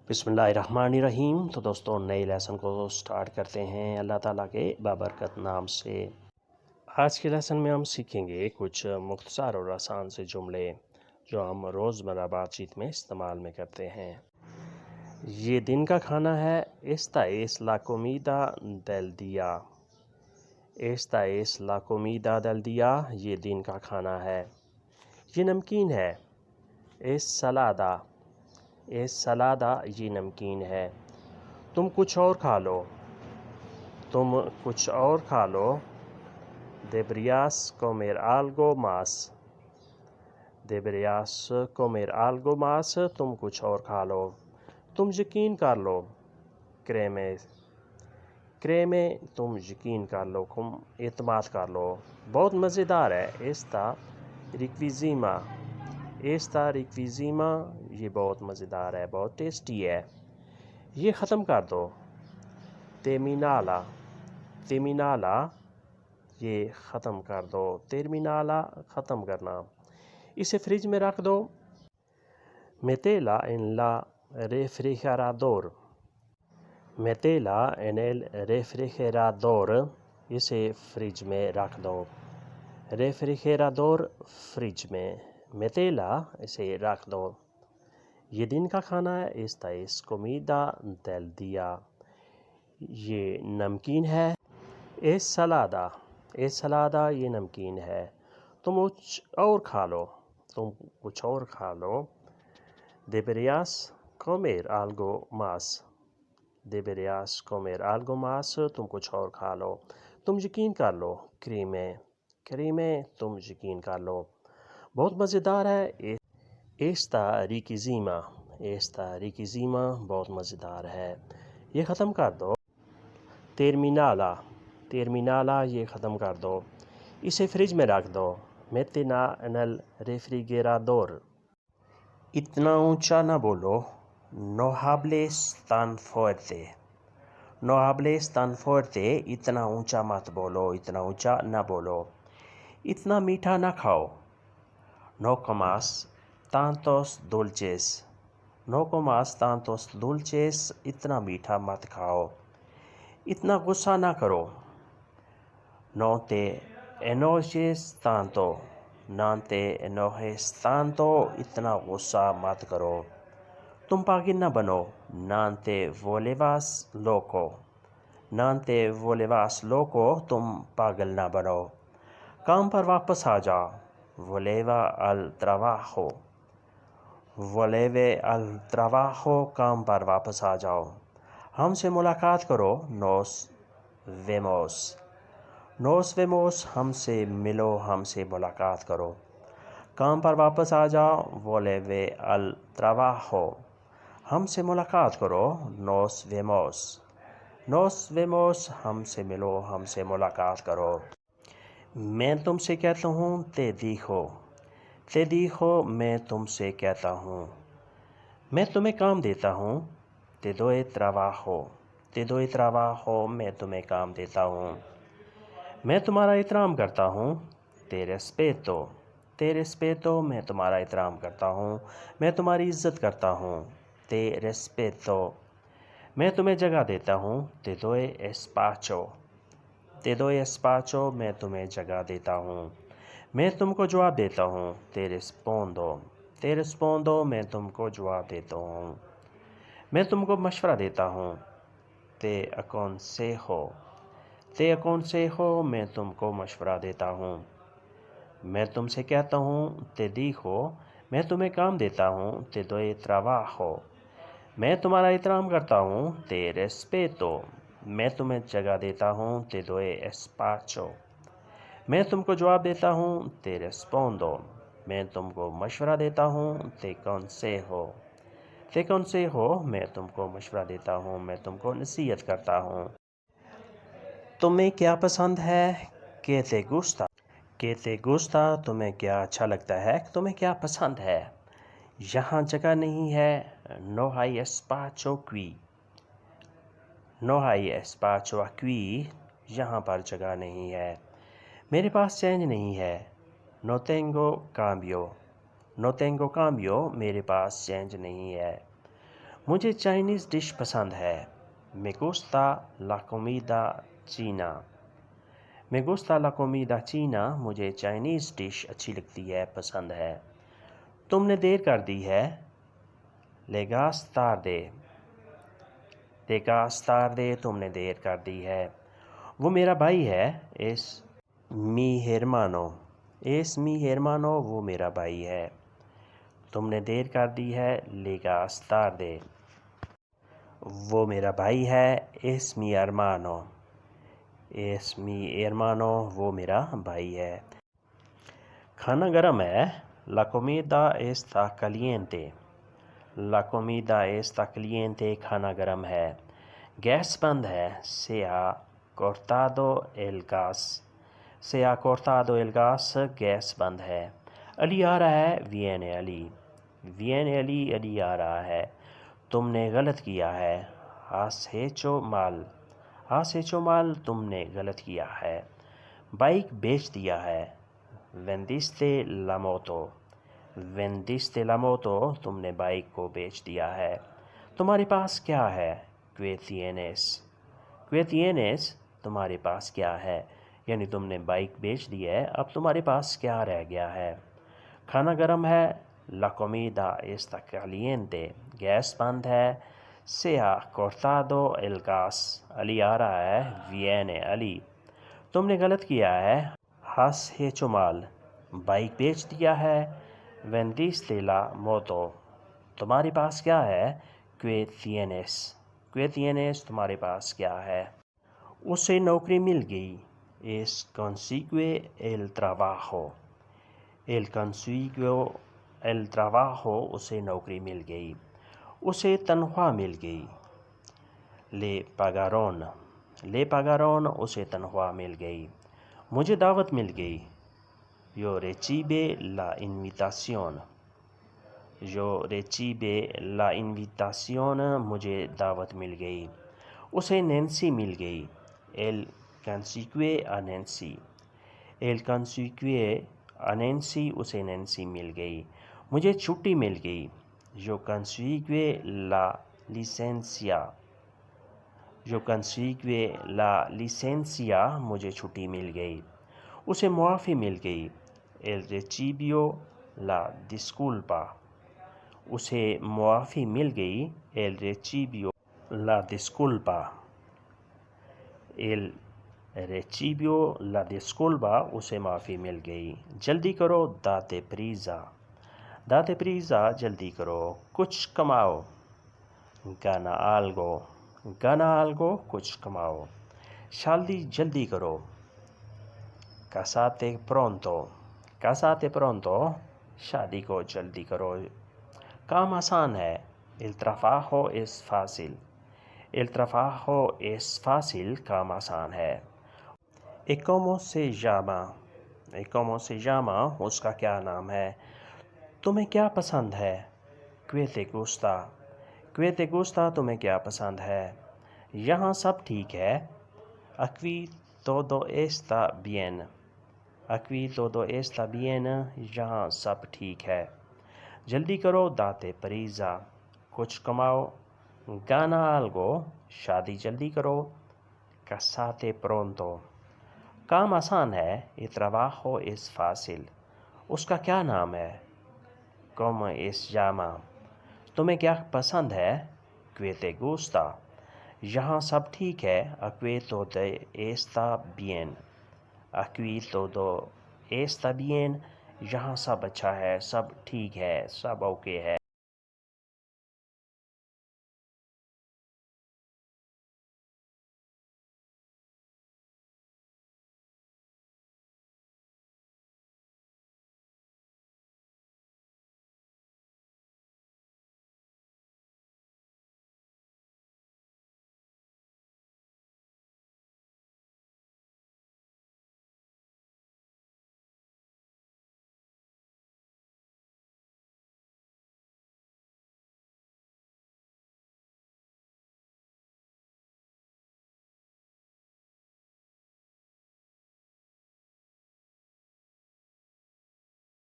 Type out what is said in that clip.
بسم اللہ الرحمن الرحیم۔ تو دوستوں نئے لیسن کو سٹارٹ کرتے ہیں اللہ تعالیٰ کے بابرکت نام سے۔ آج کے لیسن میں ہم سیکھیں گے کچھ مختصر اور آسان سے جملے جو ہم روزمرہ بات چیت میں استعمال میں کرتے ہیں۔ یہ دن کا کھانا ہے esta es la comida del día۔ esta es la comida del día، یہ دن کا کھانا ہے۔ یہ نمکین ہے es salada۔ es salada، یہ نمکین ہے۔ تم کچھ اور کھا لو۔ تم کچھ اور کھا لو۔ deberías comer algo más۔ deberías comer algo más، تم کچھ اور کھا لو۔ تم یقین کر لو۔ créeme۔ créeme، تم یقین کر لو، تم اعتماد کر لو۔ بہت مزیدار ہے esta riquísima۔ esta riquísima، یہ بہت مزیدار ہے، بہت ٹیسٹی ہے۔ یہ ختم کر دو۔ terminala۔ terminala، یہ ختم کر دو۔ terminala، ختم کرنا۔ اسے فریج میں رکھ دو۔ metela en la refrigerador۔ metela en el refrigerador، اسے فریج میں رکھ دو۔ refrigerador، فریج میں۔ metela، اسے رکھ دو۔ یہ دن کا کھانا ہے esta es comida del día، یہ نمکین ہے es salada۔ es salada، یہ نمکین ہے۔ تم کچھ اور کھا لو۔ تم کچھ اور کھا لو۔ deberías comer algo más۔ deberías comer algo más، تم کچھ اور کھا لو۔ تم یقین کر لو۔ créeme۔ créeme، تم یقین کر لو۔ بہت مزیدار ہے esta riquísima۔ esta riquísima، بہت مزیدار ہے۔ یہ ختم کر دو۔ terminala۔ terminala، یہ ختم کر دو۔ اسے فریج میں رکھ دو۔ metela en el refrigerador۔ اتنا اونچا نہ بولو۔ no hables tan fuerte۔ no hables tan fuerte، اتنا اونچا مت بولو، اتنا اونچا نہ بولو۔ اتنا میٹھا نہ کھاؤ۔ no comas tantos dulces۔ no comas tantos dulces، اتنا میٹھا مت کھاؤ۔ اتنا غصہ نہ کرو۔ no te enojes tanto۔ no te enojes tanto، اتنا غصہ مت کرو۔ تم پاگل نہ بنو۔ no te vuelvas loco۔ no te vuelvas loco، تم پاگل نہ بنو۔ کام پر واپس آ جاؤ۔ vuelve al trabajo۔ vuelve al trabajo، کام پر واپس آ جاؤ۔ ہم سے ملاقات کرو۔ nos vemos۔ nos vemos، ہم سے ملو، ہم سے ملاقات کرو۔ کام پر واپس آ جاؤ۔ vuelve al trabajo۔ ہم سے ملاقات کرو۔ nos vemos۔ nos vemos، ہم سے ملو، ہم سے ملاقات کرو۔ میں تم سے کہتا ہوں te dijo۔ te dijo، میں تم سے کہتا ہوں۔ میں تمہیں کام دیتا ہوں۔ te doy trabajo۔ te doy trabajo، میں تمہیں کام دیتا ہوں۔ میں تمہارا احترام کرتا ہوں۔ te respeto۔ te respeto، میں تمہارا احترام کرتا ہوں، میں تمہاری عزت کرتا ہوں۔ te respeto۔ میں تمہیں جگہ دیتا ہوں۔ te doy espacio۔ te doy espacio، میں تمہیں جگہ دیتا ہوں۔ میں تم کو جواب دیتا ہوں۔ te respondo۔ te respondo، میں تم کو جواب دیتا ہوں۔ میں تم کو مشورہ دیتا ہوں۔ te aconsejo۔ te aconsejo، میں تم کو مشورہ دیتا ہوں۔ میں تم سے کہتا ہوں te dijo، میں تمہیں کام دیتا ہوں۔ te doy trabajo۔ میں تمہارا احترام کرتا ہوں۔ te respeto۔ میں تمہیں جگہ دیتا ہوں۔ te doy espacio۔ میں تم کو جواب دیتا ہوں۔ te respondo۔ میں تم کو مشورہ دیتا ہوں۔ te aconsejo۔ te aconsejo، میں تم کو مشورہ دیتا ہوں، میں تم کو نصیحت کرتا ہوں۔ تمہیں کیا پسند ہے؟ ¿Qué te gusta؟ ¿Qué te gusta، تمہیں کیا اچھا لگتا ہے، تمہیں کیا پسند ہے۔ یہاں جگہ نہیں ہے۔ no hay espacio aquí۔ no hay espacio aquí، یہاں پر جگہ نہیں ہے۔ میرے پاس چینج نہیں ہے۔ no tengo cambio۔ no tengo cambio، میرے پاس چینج نہیں ہے۔ مجھے چائنیز ڈش پسند ہے. Me gusta la comida china. Me gusta la comida china. مجھے چائنیز ڈش اچھی لگتی ہے، پسند ہے. تم نے دیر کر دی ہے. Llegas tarde. Llegas tarde. تم نے دیر کر دی ہے. وہ میرا بھائی ہے. Es mi hermano. Es mi hermano. وہ میرا بھائی ہے. تم نے دیر کر دی ہے. Llegas tarde. وہ میرا بھائی ہے. Es mi hermano. Es mi hermano. وہ میرا بھائی ہے. کھانا گرم ہے. La comida está caliente. La comida está caliente. کھانا گرم ہے. گیس بند ہے. Se ha cortado el gas. Se ha cortado el gas. Gas بند ہے. علی آ رہا ہے. Viene Ali. Viene Ali. علی آ رہا ہے. تم نے غلط کیا ہے. Has hecho mal. Has hecho mal. تم نے غلط کیا ہے. بائک بیچ دیا ہے. Vendiste la moto. Vendiste la moto. تم نے بائک کو بیچ دیا ہے. تمہارے پاس کیا ہے. ¿Qué tienes? ¿Qué tienes? تمہارے پاس کیا ہے. یعنی تم نے بائک بیچ دی ہے، اب تمہارے پاس کیا رہ گیا ہے. کھانا گرم ہے. La comida está caliente. Gas بند ہے. Se ha cortado el gas. علی آ رہا ہے. Viene Ali. تم نے غلط کیا ہے. Has hecho mal. بائک بیچ دیا ہے. Vendiste la moto. تمہارے پاس کیا ہے. ¿Qué tienes? ¿Qué tienes? تمہارے پاس کیا ہے. اسے نوکری مل گئی. Es consigue el trabajo. El consiguió el trabajo. اسے نوکری مل گئی. اسے تنخواہ مل گئی. Le pagaron. Le pagaron. اسے تنخواہ مل گئی. مجھے دعوت مل گئی. Yo recibe la invitación. Yo recibe la invitación. مجھے دعوت مل گئی. اسے نینسی مل گئی. El consigue a Nancy. El consigue a Nancy. اسے نینسی مل گئی. مجھے چھٹی مل گئی. Yo consigue la licencia. Yo consigue la licencia. مجھے چھٹی مل گئی. اسے معافی مل گئی. Él recibió la disculpa. اسے معافی مل گئی. Él recibió la disculpa. Él recibió la disculpa. اسے معافی مل گئی. جلدی کرو. Date prisa. Date prisa. جلدی کرو. کچھ کماؤ. Gana algo. Gana algo. کچھ کماؤ. شادی جلدی کرو. Casate pronto. Casate pronto. شادی کو جلدی کرو. کام آسان ہے. El trabajo es fácil. El trabajo es fácil. کام آسان ہے. ¿Y cómo se llama? ¿Y cómo se llama? اس کا کیا نام ہے. تمہیں کیا پسند ہے. ¿Qué te gusta? ¿Qué te gusta? تمہیں کیا پسند ہے. یہاں سب ٹھیک ہے. Aquí todo está bien. Aquí todo está bien. یہاں سب ٹھیک ہے. جلدی کرو. Date prisa. کچھ کماؤ. Gana algo. شادی جلدی کرو. Casate pronto. کام آسان ہے. El trabajo es fácil. اس کا کیا نام ہے. ¿Cómo es llama? تمہیں کیا پسند ہے. ¿Qué te gusta? یہاں سب ٹھیک ہے. Aquí todo está bien. Aquí todo está bien. یہاں سب اچھا ہے، سب ٹھیک ہے، سب اوکے ہے.